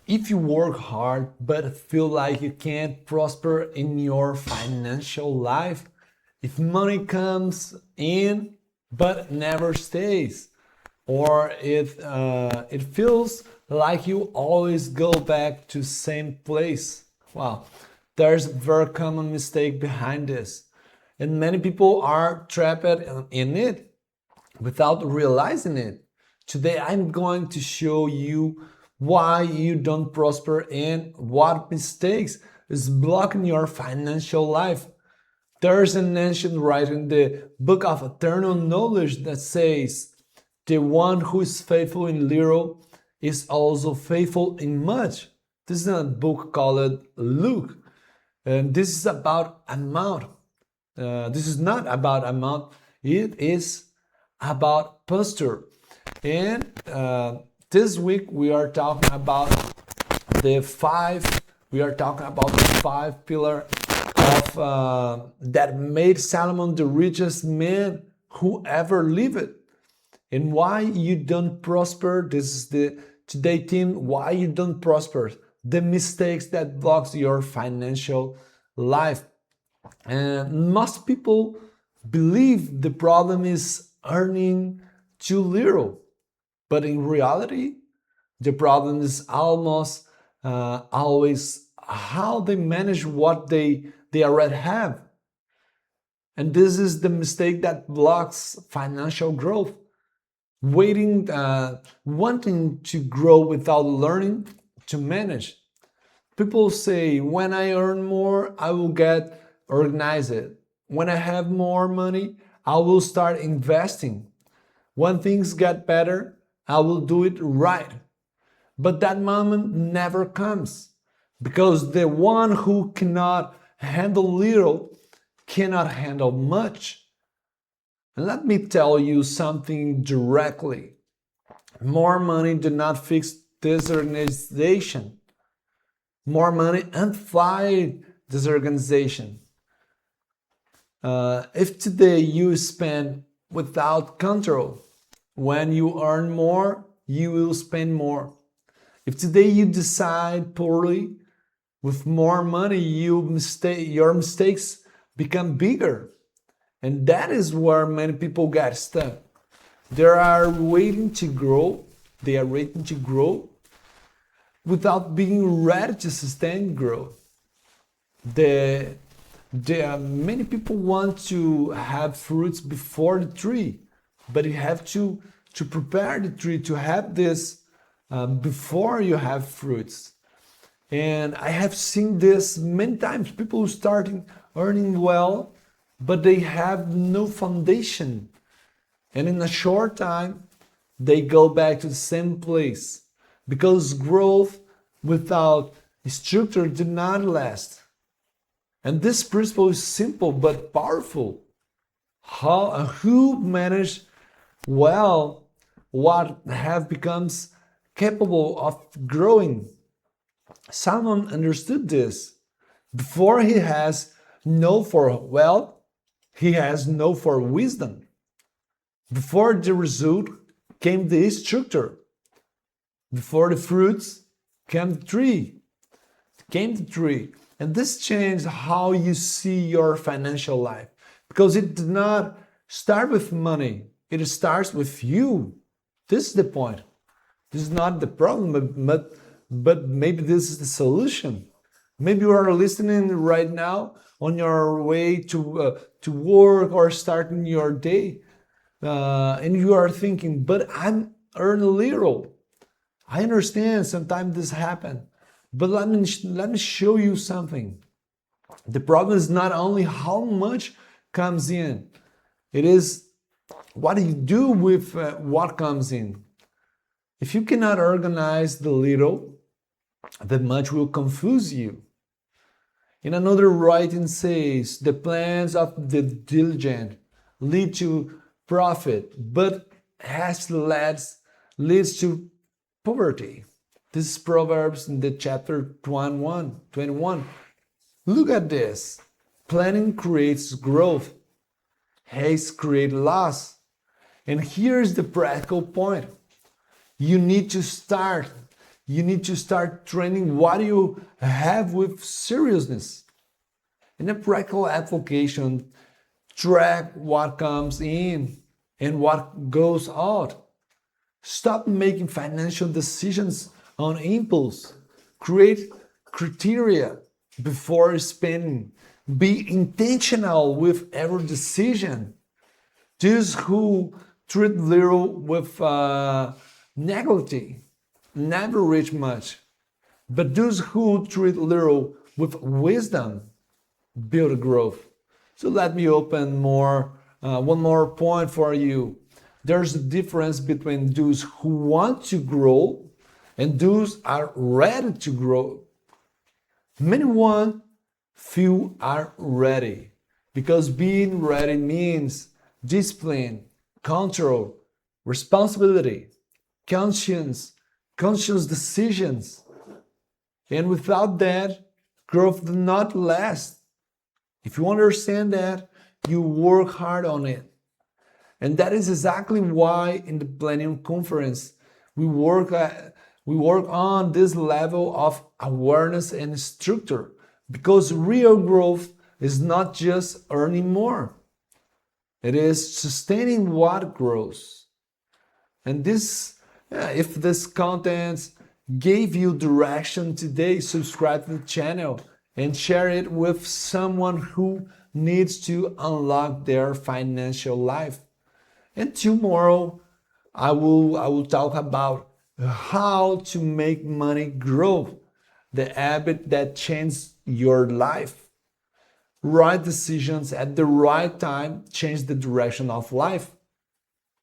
If you work hard but feel like you can't prosper in your financial life, if money comes in but never stays, or if it feels like you always go back to same place, wow, there's a very common mistake behind this, and many people are trapped in it without realizing it. Today, I'm going to show you why you don't prosper and what mistakes is blocking your financial life. There's an ancient writing in the book of eternal knowledge that says, the one who is faithful in little is also faithful in much. This is a book called Luke, and this is about amount. This is not about amount, it is about posture. And this week we are talking about the five. We are talking about the five pillar of that made Solomon the richest man who ever lived. And why you don't prosper. This is the today theme. Why you don't prosper. The mistakes that blocks your financial life. And most people believe the problem is earning too little. But in reality, the problem is almost always how they manage what they already have. And this is the mistake that blocks financial growth. Wanting to grow without learning to manage. People say, when I earn more, I will get organized. When I have more money, I will start investing. When things get better, I will do it right. But that moment never comes because the one who cannot handle little cannot handle much. And let me tell you something directly. More money do not fix disorganization. More money amplifies disorganization. If today you spend without control, when you earn more, you will spend more. If today you decide poorly, with more money, your mistakes become bigger. And that is where many people get stuck. They are waiting to grow. They are waiting to grow without being ready to sustain growth. The, many people want to have fruits before the tree, but you have to prepare the tree to have this before you have fruits. And I have seen this many times. People starting earning well, but they have no foundation. And in a short time, they go back to the same place because growth without structure did not last. And this principle is simple but powerful. Who manage well what have becomes capable of growing. Solomon understood this. Before he has no for wealth, he has no for wisdom. Before the result came the structure. Before the fruits came the tree. And this changed how you see your financial life. Because it did not start with money. It starts with you. This is the point. This is not the problem, but maybe this is the solution. Maybe you are listening right now on your way to work or starting your day, and you are thinking, but I'm earning little. I understand sometimes this happens, but let me show you something. The problem is not only how much comes in, it is what you do with what comes in. If you cannot organize the little, the much will confuse you. In another writing says, the plans of the diligent lead to profit, but hasty leads to poverty. This is Proverbs in the chapter 21. Look at this. Planning creates growth. Haste creates loss. And here's the practical point. You need to start. You need to start training what you have with seriousness. In a practical application, track what comes in and what goes out. Stop making financial decisions on impulse. Create criteria before spending. Be intentional with every decision. Those who treat little with negativity never reach much. But those who treat little with wisdom build growth. So let me open one more point for you. There's a difference between those who want to grow and those are ready to grow. Many want, few are ready. Because being ready means discipline, control, responsibility, conscious decisions. And without that, growth does not last. If you understand that, you work hard on it. And that is exactly why in the Planning Conference, we work on this level of awareness and structure. Because real growth is not just earning more. It is sustaining what grows. And if this content gave you direction today, subscribe to the channel and share it with someone who needs to unlock their financial life. And tomorrow, I will talk about how to make money grow, the habit that changes your life. Right decisions at the right time change the direction of life.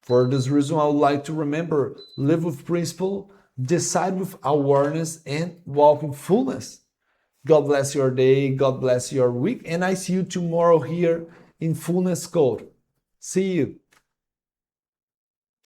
For this reason, I would like to remember, live with principle, decide with awareness, and walk in fullness. God bless your day, God bless your week, and I see you tomorrow here in Fullness Code. See you.